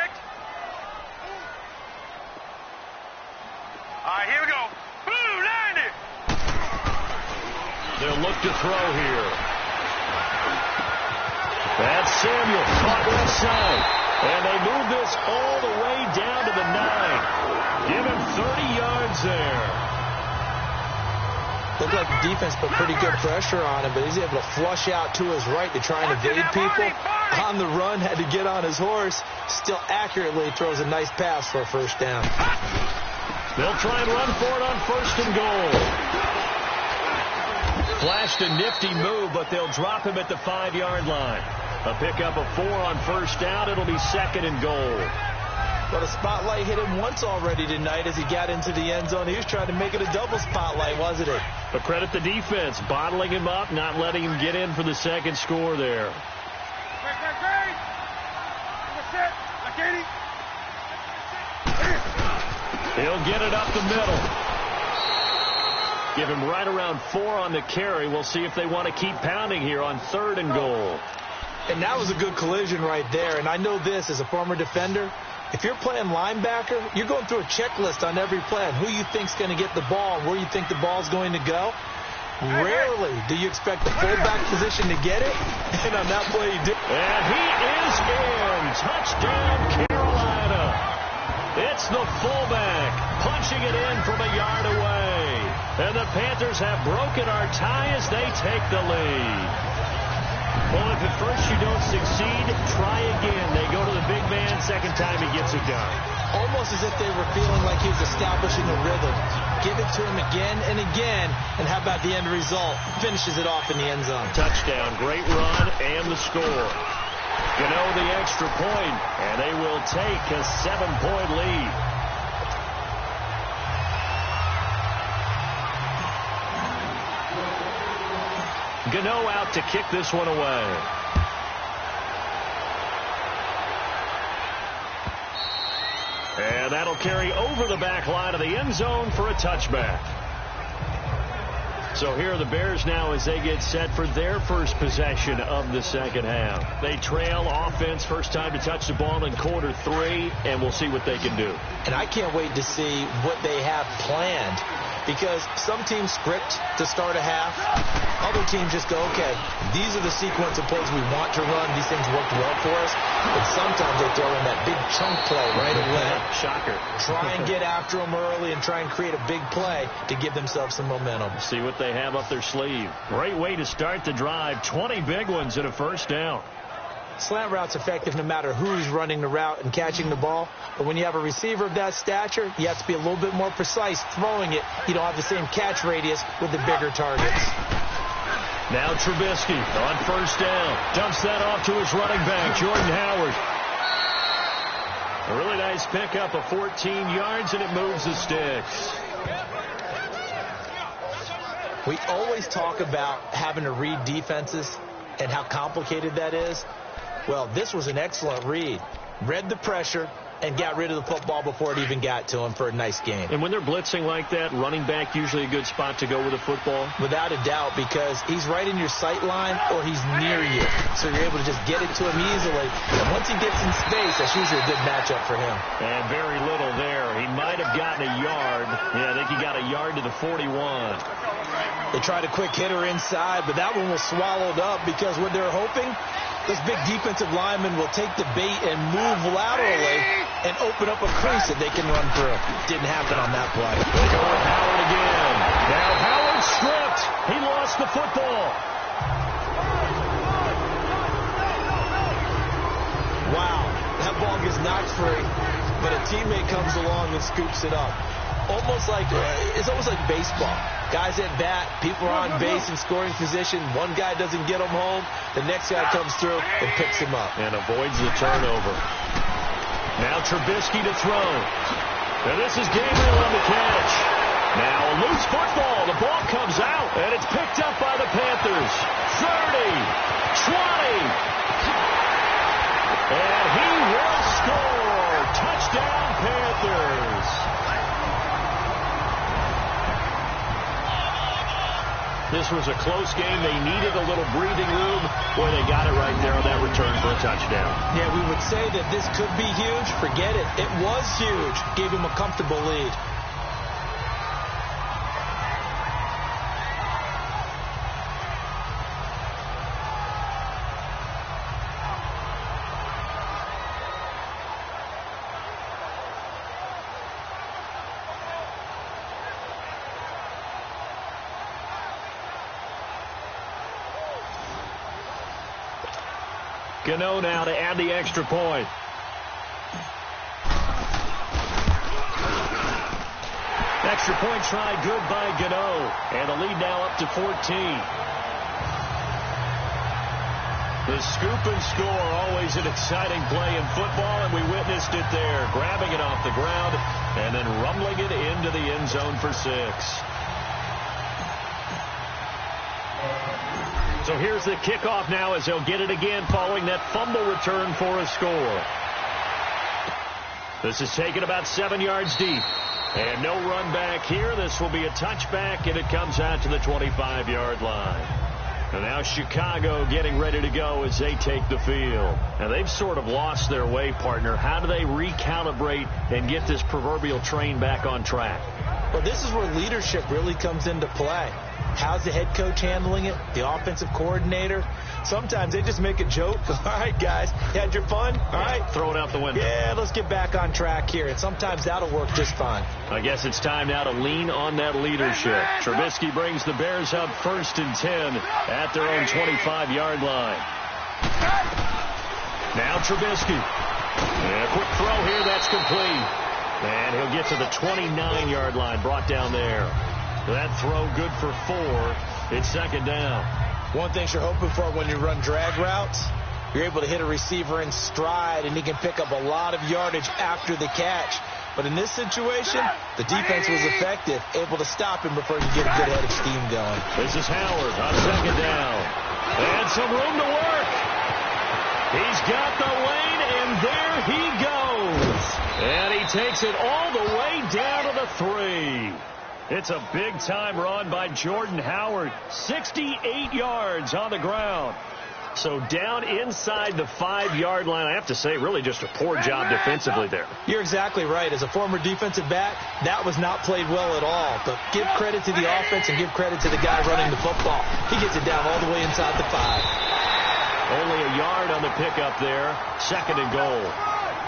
A: All right, here we go. Blue 90.
D: They'll look to throw here. That's Samuel, caught left side. And they move this all the way down to the 9. Give him 30 yards there.
E: Looked like the defense put pretty good pressure on him, but he's able to flush out to his right to try and evade people. On the run, had to get on his horse. Still accurately throws a nice pass for a first down.
D: They'll try and run for it on 1st and goal. Flashed a nifty move, but they'll drop him at the 5-yard line. A pickup of 4 on 1st down. It'll be 2nd and goal.
E: But a spotlight hit him once already tonight as he got into the end zone. He was trying to make it a double spotlight, wasn't it?
D: But credit the defense, bottling him up, not letting him get in for the second score there. He'll get it up the middle. Give him right around 4 on the carry. We'll see if they want to keep pounding here on 3rd and goal.
E: And that was a good collision right there. And I know this as a former defender. If you're playing linebacker, you're going through a checklist on every play on who you think's going to get the ball and where you think the ball's going to go. Rarely do you expect the fullback position to get it. And on that play, he did.
D: And he is in. Touchdown, Carolina. It's the fullback punching it in from a yard away. And the Panthers have broken our tie as they take the lead. Well, if at first you don't succeed, try again. They go to the big man. Second time he gets it done.
E: Almost as if they were feeling like he was establishing a rhythm. Give it to him again and again. And how about the end result? Finishes it off in the end zone.
D: Touchdown. Great run and the score. Gano the extra point, and they will take a 7-point lead. Gano out to kick this one away. And that'll carry over the back line of the end zone for a touchback. So here are the Bears now as they get set for their first possession of the second half. They trail offense, first time to touch the ball in quarter 3, and we'll see what they can do.
E: And I can't wait to see what they have planned, because some teams script to start a half. Other teams just go, okay, these are the sequence of plays we want to run. These things worked well for us. But sometimes they throw in that big chunk play right away.
D: Shocker.
E: Try and get after them early and try and create a big play to give themselves some momentum.
D: See what they have up their sleeve. Great way to start the drive. 20 big ones and a first down.
E: Slant route's effective no matter who's running the route and catching the ball. But when you have a receiver of that stature, you have to be a little bit more precise throwing it. You don't have the same catch radius with the bigger targets.
D: Now Trubisky on first down. Dumps that off to his running back, Jordan Howard. A really nice pickup of 14 yards, and it moves the sticks.
E: We always talk about having to read defenses and how complicated that is. Well, this was an excellent read. Read the pressure and got rid of the football before it even got to him for a nice game.
D: And when they're blitzing like that, running back usually a good spot to go with the football?
E: Without a doubt, because he's right in your sight line or he's near you. So you're able to just get it to him easily. And once he gets in space, that's usually a good matchup for him.
D: And very little there. He might have gotten a yard. Yeah, I think he got a yard to the 41.
E: They tried a quick hitter inside, but that one was swallowed up because what they're hoping, this big defensive lineman will take the bait and move laterally and open up a crease that they can run through. Didn't happen on that play.
D: They go with Howard again. Now Howard stripped. He lost the football.
E: Wow, that ball gets knocked free, but a teammate comes along and scoops it up. It's almost like baseball. Guys at bat, people are on base in scoring position. One guy doesn't get him home. The next guy comes through and picks him up.
D: And avoids the turnover. Now Trubisky to throw. And this is Gabriel on the catch. Now a loose football. The ball comes out, and it's picked up by the Panthers. 30, 20. And he will score. Touchdown, Panthers. This was a close game. They needed a little breathing room. Boy, they got it right there on that return for a touchdown.
E: Yeah, we would say that this could be huge. Forget it. It was huge. Gave him a comfortable lead.
D: Gano now to add the extra point. Extra point try good by Gano. And the lead now up to 14. The scoop and score, always an exciting play in football, and we witnessed it there. Grabbing it off the ground and then rumbling it into the end zone for 6. So here's the kickoff now as they'll get it again following that fumble return for a score. This is taken about 7 yards deep. And no run back here. This will be a touchback, and it comes out to the 25-yard line. And now Chicago getting ready to go as they take the field. Now they've sort of lost their way, partner. How do they recalibrate and get this proverbial train back on track?
E: Well, this is where leadership really comes into play. How's the head coach handling it? The offensive coordinator? Sometimes they just make a joke. All right, guys, you had your fun? All right.
D: Throw it out the window.
E: Yeah, let's get back on track here. And sometimes that'll work just fine.
D: I guess it's time now to lean on that leadership. Trubisky brings the Bears up 1st and 10 at their own 25-yard line. Now Trubisky. And a quick throw here. That's complete. And he'll get to the 29-yard line, brought down there. That throw good for 4. It's 2nd down.
E: One thing you're hoping for when you run drag routes, you're able to hit a receiver in stride, and he can pick up a lot of yardage after the catch. But in this situation, the defense was effective, able to stop him before he could get a good head of steam going.
D: This is Howard on 2nd down. And some room to work. He's got the lane, and there he goes. And he takes it all the way down to the 3. It's a big-time run by Jordan Howard. 68 yards on the ground. So down inside the 5-yard line. I have to say, really just a poor job defensively there.
E: You're exactly right. As a former defensive back, that was not played well at all. But give credit to the offense and give credit to the guy running the football. He gets it down all the way inside the 5.
D: Only a yard on the pickup there. 2nd and goal.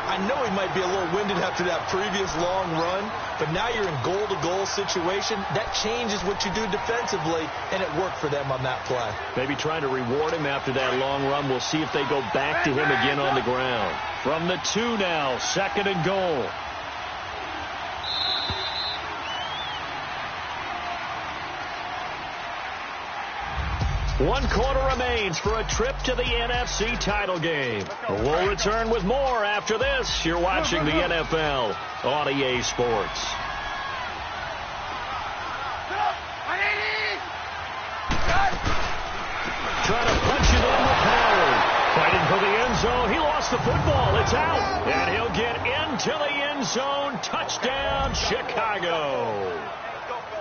E: I know he might be a little winded after that previous long run, but now you're in goal-to-goal situation. That changes what you do defensively, and it worked for them on that play.
D: Maybe trying to reward him after that long run. We'll see if they go back to him again on the ground. From the 2 now, 2nd and goal. One quarter remains for a trip to the NFC title game. We'll return with more after this. You're watching the NFL on EA Sports. Trying to punch it in with Howard. Fighting for the end zone. He lost the football. It's out. And he'll get into the end zone. Touchdown, Chicago.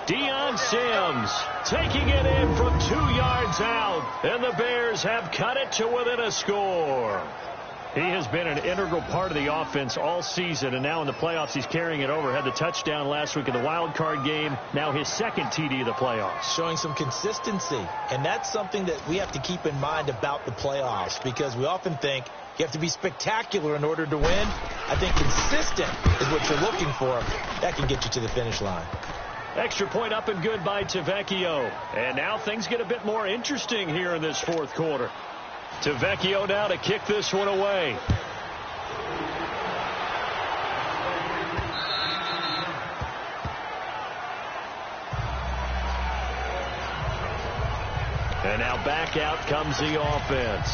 D: Deion Sims taking it in from 2 yards out. And the Bears have cut it to within a score. He has been an integral part of the offense all season, and now in the playoffs he's carrying it over. Had the touchdown last week in the wild card game. Now his 2nd TD of the playoffs.
E: Showing some consistency, and that's something that we have to keep in mind about the playoffs, because we often think you have to be spectacular in order to win. I think consistent is what you're looking for. That can get you to the finish line.
D: Extra point up and good by Tavecchio. And now things get a bit more interesting here in this 4th quarter. Tavecchio now to kick this one away. And now back out comes the offense.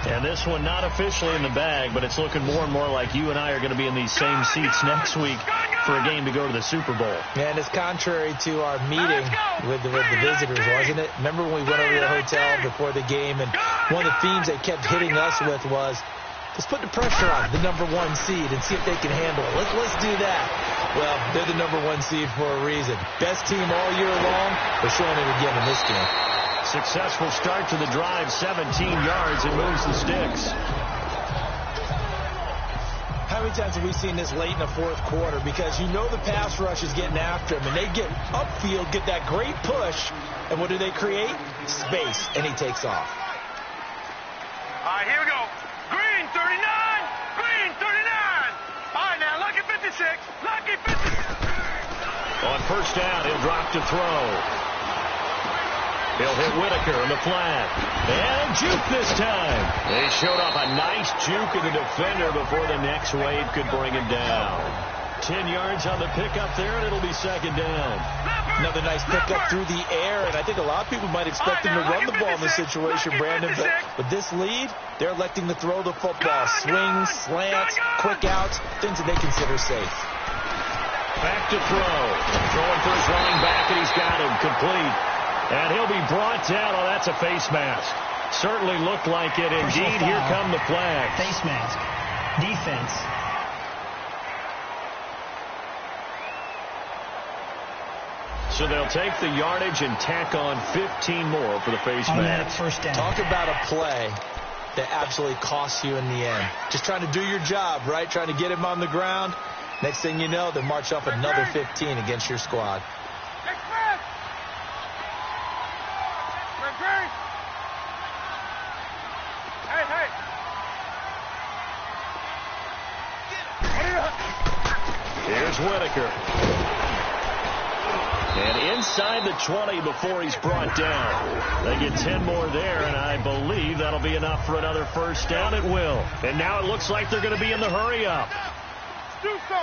D: And this one not officially in the bag, but it's looking more and more like you and I are going to be in these same seats next week for a game to go to the Super Bowl.
E: And it's contrary to our meeting with the visitors, wasn't it? Remember when we went over to the hotel before the game, and one of the themes they kept hitting us with was, let's put the pressure on the number 1 seed and see if they can handle it. Let's do that. Well, they're the number 1 seed for a reason. Best team all year long. They're showing it again in this game.
D: Successful start to the drive, 17 yards, and moves the sticks.
E: How many times have we seen this late in the 4th quarter? Because you know the pass rush is getting after him, and they get upfield, get that great push, and what do they create? Space, and he takes off.
A: All right, here we go. Green 39, green 39. All right, now, lucky 56, lucky 56.
D: On 1st down, he'll drop to throw. He'll hit Whitaker in the flat. And juke this time. They showed off a nice juke of the defender before the next wave could bring him down. 10 yards on the pickup there, and it'll be 2nd down.
E: Another nice pickup through the air, and I think a lot of people might expect him to run the ball in this situation, Brandon. But with this lead, they're electing to throw the football. Swings, slants, quick outs, things that they consider safe.
D: Back to throw. Throwing for his running back, and he's got him complete. And he'll be brought down. Oh, that's a face mask. Certainly looked like it. Indeed, here come the flags.
F: Face mask. Defense.
D: So they'll take the yardage and tack on 15 more for the face mask.
F: 1st down.
E: Talk about a play that absolutely costs you in the end. Just trying to do your job, right? Trying to get him on the ground. Next thing you know, they march off another 15 against your squad.
D: Here's Whitaker. And inside the 20 before he's brought down. They get 10 more there, and I believe that'll be enough for another 1st down. It will. And now it looks like they're going to be in the hurry-up.
A: Do something.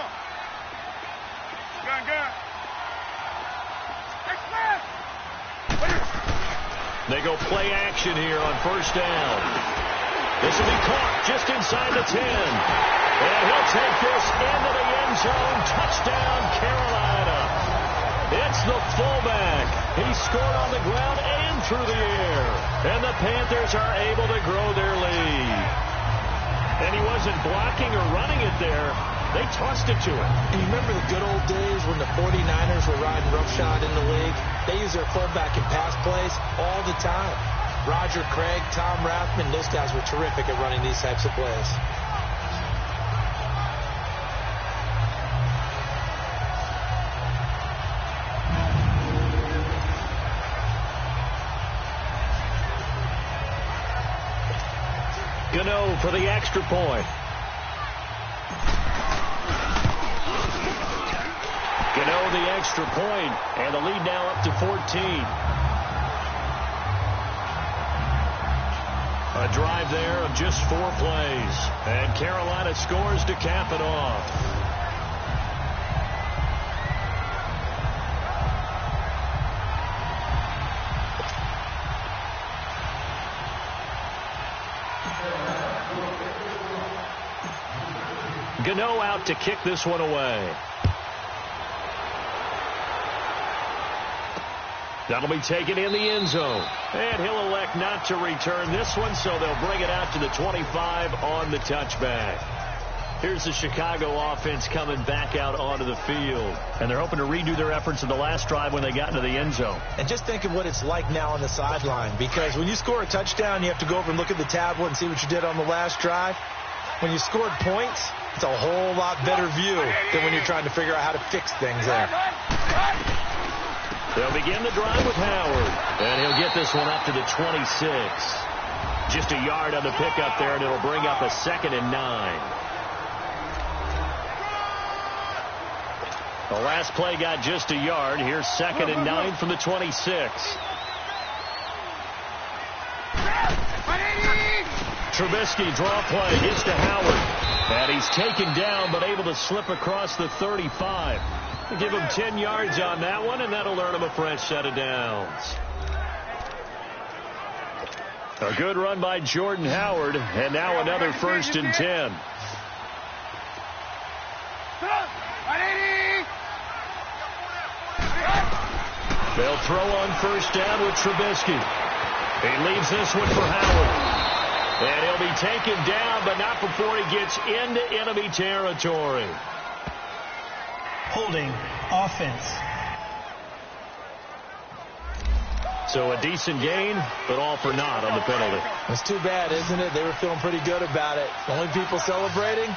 A: Gun.
D: They go play action here on 1st down. This will be caught just inside the 10. And he'll take this into the end zone. Touchdown, Carolina. It's the fullback. He scored on the ground and through the air. And the Panthers are able to grow their lead. And he wasn't blocking or running it there. They tossed it to him.
E: And you remember the good old days when the 49ers were riding roughshod in the league? They use their fullback in pass plays all the time. Roger Craig, Tom Rathman, those guys were terrific at running these types of plays.
D: Gano for the extra point. Gano the extra point, and the lead now up to 14. A drive there of just 4 plays, and Carolina scores to cap it off. Gano out to kick this one away. That'll be taken in the end zone. And he'll elect not to return this one, so they'll bring it out to the 25 on the touchback. Here's the Chicago offense coming back out onto the field. And they're hoping to redo their efforts in the last drive when they got into the end zone.
E: And just think of what it's like now on the sideline, because when you score a touchdown, you have to go over and look at the tablet and see what you did on the last drive. When you scored points, it's a whole lot better view than when you're trying to figure out how to fix things there.
D: They'll begin the drive with Howard, and he'll get this one up to the 26. Just a yard on the pickup there, and it'll bring up a 2nd and 9. The last play got just a yard. Here's 2nd and 9 from the 26. Trubisky draw play, gets to Howard, and he's taken down but able to slip across the 35. Give him 10 yards on that one, and that'll earn him a fresh set of downs. A good run by Jordan Howard, and now another 1st and 10. They'll throw on 1st down with Trubisky. He leaves this one for Howard. And he'll be taken down, but not before he gets into enemy territory.
F: Holding offense.
D: So a decent gain, but all for naught on the penalty.
E: It's too bad, isn't it? They were feeling pretty good about it. The only people celebrating,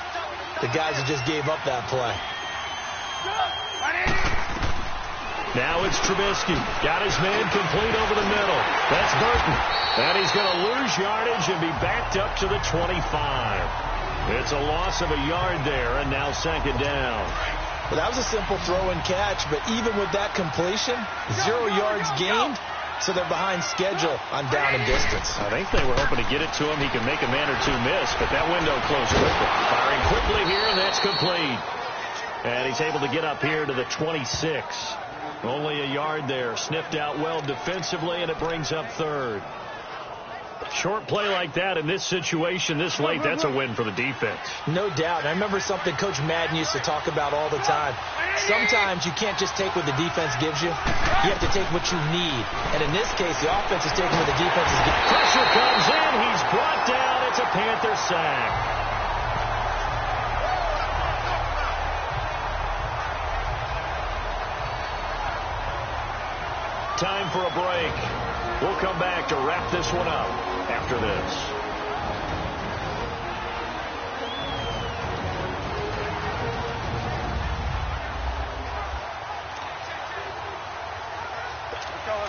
E: the guys who just gave up that play.
D: Now it's Trubisky. Got his man complete over the middle. That's Burton. And he's going to lose yardage and be backed up to the 25. It's a loss of a yard there, and now 2nd down.
E: Well, that was a simple throw and catch, but even with that completion, 0 yards gained, so they're behind schedule on down and distance.
D: I think they were hoping to get it to him. He can make a man or two miss, but that window closed quickly. Firing quickly here, and that's complete. And he's able to get up here to the 26. Only a yard there. Sniffed out well defensively, and it brings up 3rd. Short play like that in this situation this late, that's a win for the defense.
E: No doubt. I remember something Coach Madden used to talk about all the time. Sometimes you can't just take what the defense gives you. You have to take what you need. And in this case, the offense is taking what the defense is giving.
D: Pressure comes in. He's brought down. It's a Panther sack. Time for a break. We'll come back to wrap this one up after this.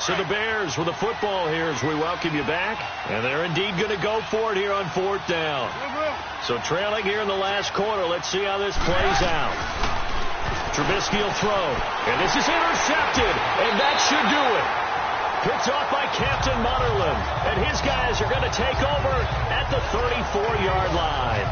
D: So the Bears with the football here as we welcome you back. And they're indeed going to go for it here on 4th down. So trailing here in the last quarter. Let's see how this plays out. Trubisky will throw. And this is intercepted. And that should do it. Picked off by Captain Mutterland. And his guys are going to take over at the 34-yard line.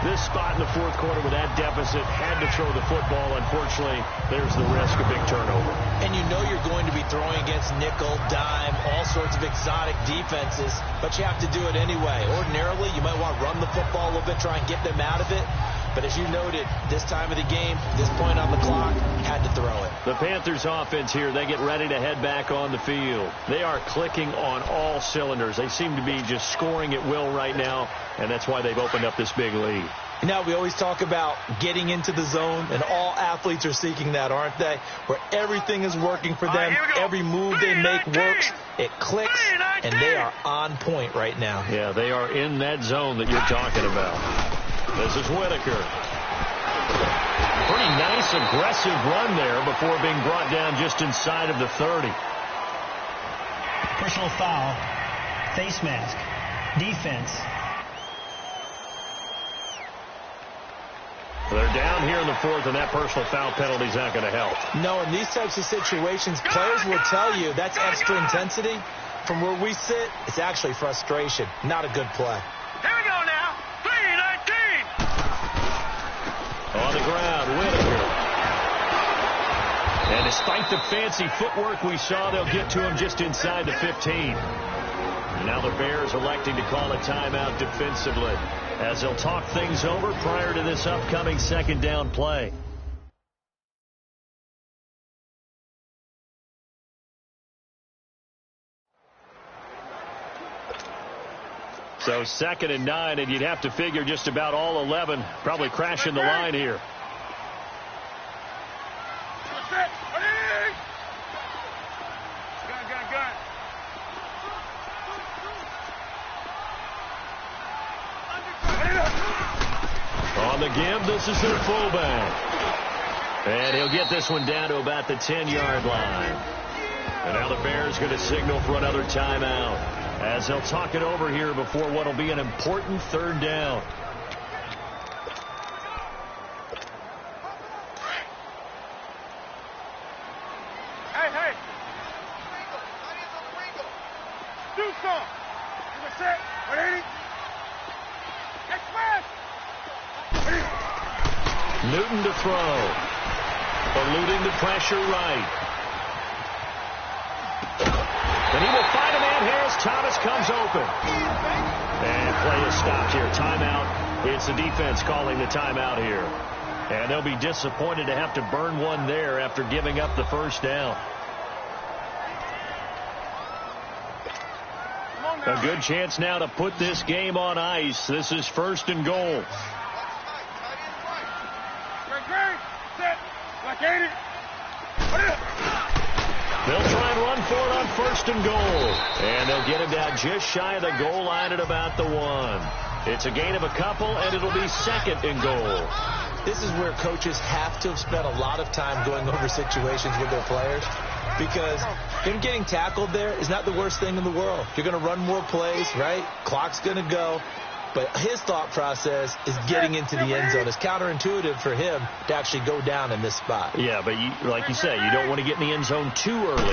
D: This spot in the 4th quarter with that deficit, had to throw the football. Unfortunately, there's the risk of big turnover.
E: And you know you're going to be throwing against nickel, dime, all sorts of exotic defenses, but you have to do it anyway. Ordinarily, you might want to run the football a little bit, try and get them out of it. But as you noted, this time of the game, this point on the clock, had to throw it.
D: The Panthers offense here, they get ready to head back on the field. They are clicking on all cylinders. They seem to be just scoring at will right now, and that's why they've opened up this big lead.
E: You know, we always talk about getting into the zone, and all athletes are seeking that, aren't they? Where everything is working for them, every move they make works, it clicks, and they are on point right now.
D: Yeah, they are in that zone that you're talking about. This is Whitaker. Pretty nice, aggressive run there before being brought down just inside of the 30.
F: Personal foul. Face mask. Defense.
D: They're down here in the fourth, and that personal foul penalty is not going to help.
E: No, in these types of situations, players will tell you that's extra intensity. From where we sit, it's actually frustration. Not a good play.
A: Here we go now. 3-19.
D: On the ground, Whitaker. And despite the fancy footwork we saw, they'll get to him just inside the 15. And now the Bears electing to call a timeout defensively, as they'll talk things over prior to this upcoming second down play. So 2nd and 9, and you'd have to figure just about all 11 probably crashing the line here. On the give, this is their fullback. And he'll get this one down to about the 10-yard line. And now the Bears going to signal for another timeout, as they'll talk it over here before what will be an important 3rd down.
A: Hey. Do some. You set. 180. Express.
D: Newton to throw. Eluding the pressure right. And he will find a man here as Thomas comes open. And play is stopped here. Timeout. It's the defense calling the timeout here. And they'll be disappointed to have to burn one there after giving up the first down. A good chance now to put this game on ice. This is 1st and goal. They'll try and run for it on 1st and goal. And they'll get him down just shy of the goal line at about the 1. It's a gain of a couple, and it'll be 2nd and goal.
E: This is where coaches have to have spent a lot of time going over situations with their players, because him getting tackled there is not the worst thing in the world. You're going to run more plays, right? Clock's going to go. But his thought process is getting into the end zone. It's counterintuitive for him to actually go down in this spot.
D: Yeah, but like you say, you don't want to get in the end zone too early.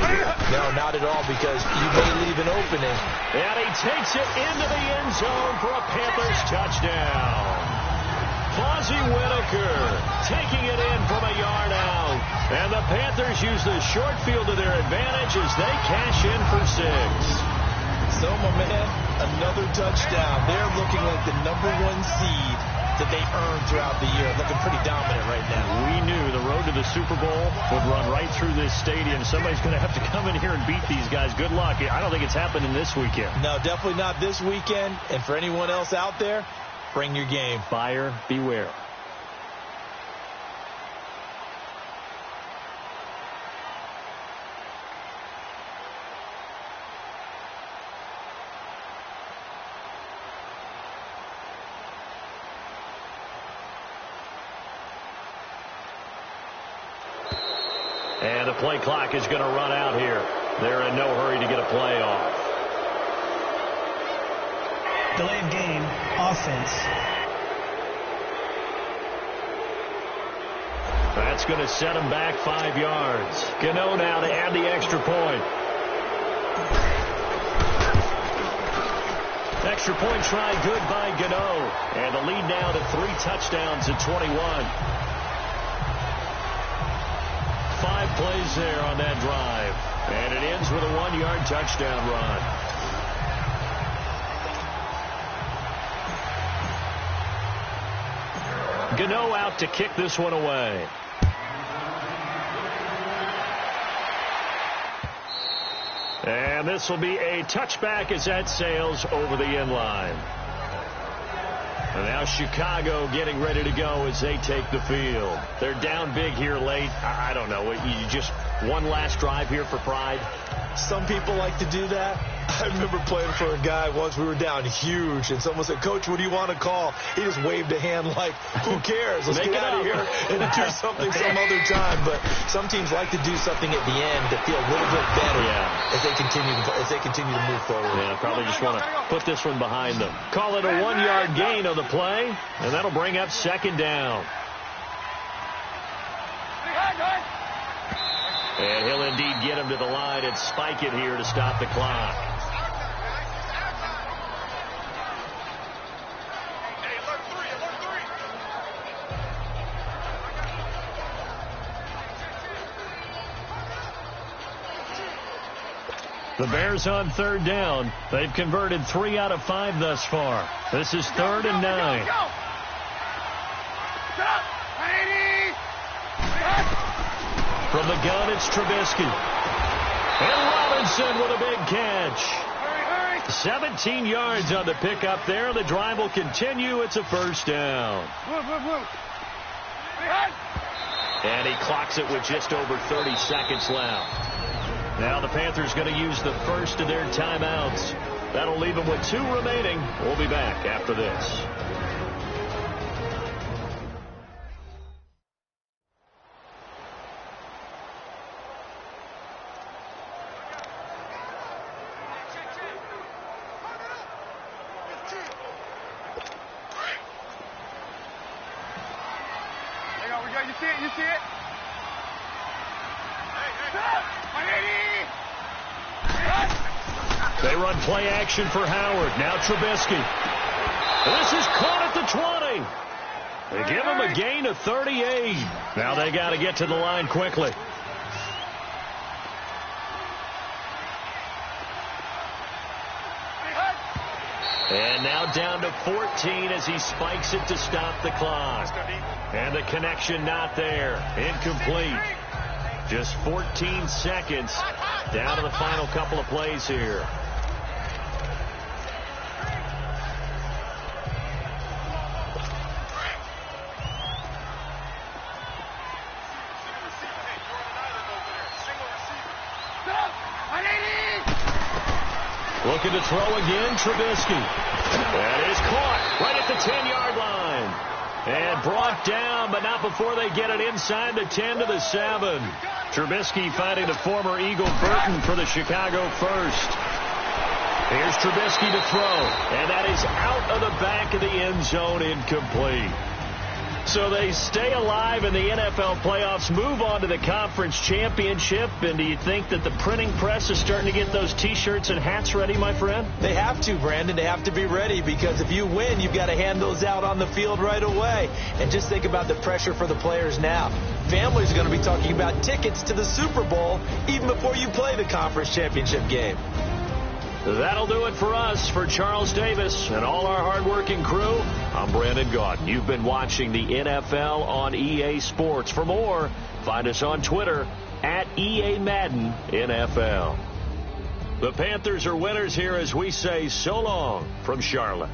E: No, not at all, because you may leave an opening.
D: And he takes it into the end zone for a Panthers touchdown. Fozzie Whitaker taking it in from a yard out. And the Panthers use the short field to their advantage as they cash in for 6.
E: So, my man, another touchdown. They're looking like the #1 seed that they earned throughout the year. Looking pretty dominant right now.
D: We knew the road to the Super Bowl would run right through this stadium. Somebody's going to have to come in here and beat these guys. Good luck. I don't think it's happening this weekend.
E: No, definitely not this weekend. And for anyone else out there, bring your game.
D: Buyer beware. And the play clock is going to run out here. They're in no hurry to get a play off.
F: Delay of game, offense.
D: That's going to set them back 5 yards. Gano now to add the extra point. Extra point try good by Gano. And the lead now to 3 touchdowns at 21. 5 plays there on that drive. And it ends with a 1-yard touchdown run. Gano out to kick this one away. And this will be a touchback as that sails over the end line. And now Chicago getting ready to go as they take the field. They're down big here late. I don't know. You just one last drive here for pride?
E: Some people like to do that. I remember playing for a guy once. We were down huge, and someone said, "Coach, what do you want to call?" He just waved a hand like, "Who cares? Let's get out of here and do something some other time." But some teams like to do something at the end to feel a little bit better as they continue to move forward.
D: Yeah, probably just want to put this one behind them. Call it a 1-yard gain on the play, and that'll bring up second down. And he'll indeed get him to the line and spike it here to stop the clock. The Bears on third down. They've converted 3 out of 5 thus far. This is 3rd and 9. From the gun, it's Trubisky. And Robinson with a big catch. 17 yards on the pickup there. The drive will continue. It's a first down. And he clocks it with just over 30 seconds left. Now the Panthers going to use the first of their timeouts. That'll leave them with 2 remaining. We'll be back after this.
A: You see it?
D: They run play action for Howard. Now Trubisky. This is caught at the 20. They give him a gain of 38. Now they got to get to the line quickly. And now down to 14 as he spikes it to stop the clock. And the connection not there. Incomplete. Just 14 seconds down to the final couple of plays here. Looking to throw again, Trubisky. That is caught right at the 10-yard line. And brought down, but not before they get it inside the 10 to the 7. Trubisky finding the former Eagle Burton for the Chicago first. Here's Trubisky to throw. And that is out of the back of the end zone, incomplete. So they stay alive in the NFL playoffs, move on to the conference championship. And do you think that the printing press is starting to get those T-shirts and hats ready, my friend?
E: They have to, Brandon. They have to be ready because if you win, you've got to hand those out on the field right away. And just think about the pressure for the players now. Families are going to be talking about tickets to the Super Bowl even before you play the conference championship game.
D: That'll do it for us. For Charles Davis and all our hardworking crew, I'm Brandon Gaudin. You've been watching the NFL on EA Sports. For more, find us on Twitter at EA Madden NFL. The Panthers are winners here as we say so long from Charlotte.